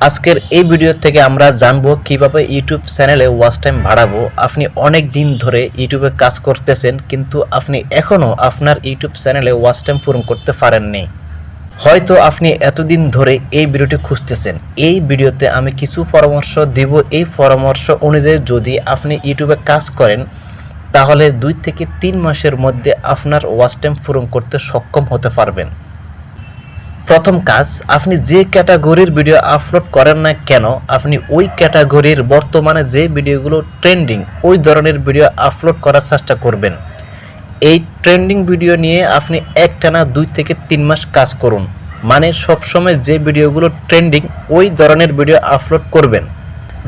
আজকের এই ভিডিও থেকে আমরা জানবো কিভাবে ইউটিউব চ্যানেলে ওয়াচ টাইম বাড়াবো। আপনি অনেক দিন ধরে ইউটিউবে কাজ করতেছেন, কিন্তু আপনি এখনও আপনার ইউটিউব চ্যানেলে ওয়াচ টাইম পূরণ করতে পারেননি। হয়তো আপনি এতদিন ধরে এই ভিডিওটি খুঁজতেছেন। এই ভিডিওতে আমি কিছু পরামর্শ দিব। এই পরামর্শ অনুযায়ী যদি আপনি ইউটিউবে কাজ করেন তাহলে 2 থেকে 3 মাসের মধ্যে আপনার ওয়াচ টাইম পূরণ করতে সক্ষম হতে পারবেন। প্রথম কাজ, আপনি যে ক্যাটাগরির ভিডিও আপলোড করেন না কেন, আপনি ওই ক্যাটাগরির বর্তমানে যে ভিডিওগুলো ট্রেন্ডিং ওই ধরনের ভিডিও আপলোড করার চেষ্টা করবেন। এই ট্রেন্ডিং ভিডিও নিয়ে আপনি একটানা 2 থেকে 3 মাস কাজ করুন। মানে সবসময় যে ভিডিওগুলো ট্রেন্ডিং ওই ধরনের ভিডিও আপলোড করবেন।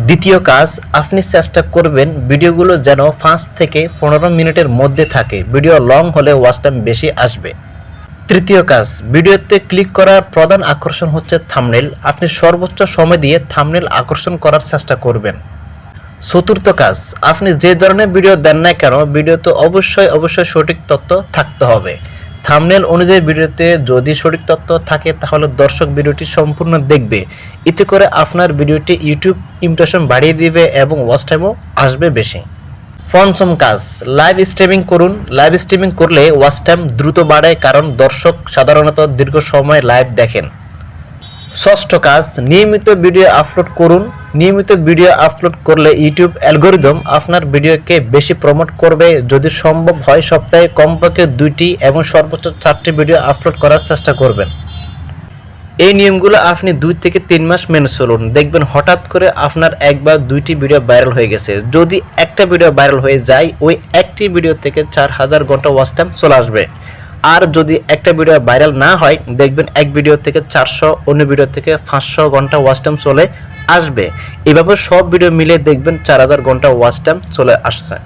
দ্বিতীয় কাজ, আপনি চেষ্টা করবেন ভিডিওগুলো যেন 5 থেকে 15 মিনিটের মধ্যে থাকে। ভিডিও লং হলে ওয়াচ টাইম বেশি আসবে। তৃতীয় কাজ, ভিডিওতে ক্লিক করার প্রধান আকর্ষণ হচ্ছে থাম্বনেল। আপনি সর্বোচ্চ সময় দিয়ে থাম্বনেল আকর্ষণ করার চেষ্টা করবেন। চতুর্থ কাজ, আপনি যে ধরনের ভিডিও দেন না কেন ভিডিওতে অবশ্যই সঠিক তথ্য থাকতে হবে। থাম্বনেল অনুযায়ী ভিডিওতে যদি সঠিক তথ্য থাকে তাহলে দর্শক ভিডিওটি সম্পূর্ণ দেখবে। এতে করে আপনার ভিডিওটি ইউটিউব ইমপ্রেশন বাড়িয়ে দিবে এবং ওয়াচ টাইমও আসবে বেশি। পঞ্চম কাজ, লাইভ স্ট্রিমিং করুন। লাইভ স্ট্রিমিং করলে ওয়াচ টাইম দ্রুত বাড়ে, কারণ দর্শক সাধারণত দীর্ঘ সময় লাইভ দেখেন। ষষ্ঠ কাজ, নিয়মিত ভিডিও আপলোড করুন। নিয়মিত ভিডিও আপলোড করলে ইউটিউব অ্যালগরিদম আপনার ভিডিওকে বেশি প্রমোট করবে। যদি সম্ভব হয় সপ্তাহে কমপক্ষে 2টি এবং সর্বোচ্চ 4টি ভিডিও আপলোড করার চেষ্টা করবেন। এই নিয়মগুলো আপনি 2 থেকে 3 মাস মেনে চলুন, দেখবেন হঠাৎ করে আপনার 1 বা 2টি ভিডিও ভাইরাল হয়ে গেছে। যদি একটা ভিডিও ভাইরাল হয়ে যায় ওই একটি ভিডিও থেকে 4000 ঘন্টা ওয়াচ টাইম চলে আসবে। আর যদি একটা ভিডিও ভাইরাল না হয় দেখবেন এক ভিডিও থেকে 400, অন্য ভিডিও থেকে 500 ঘন্টা ওয়াচ টাইম চলে আসবে। এভাবে সব ভিডিও মিলে দেখবেন 4000 ঘন্টা ওয়াচ টাইম চলে আসছে।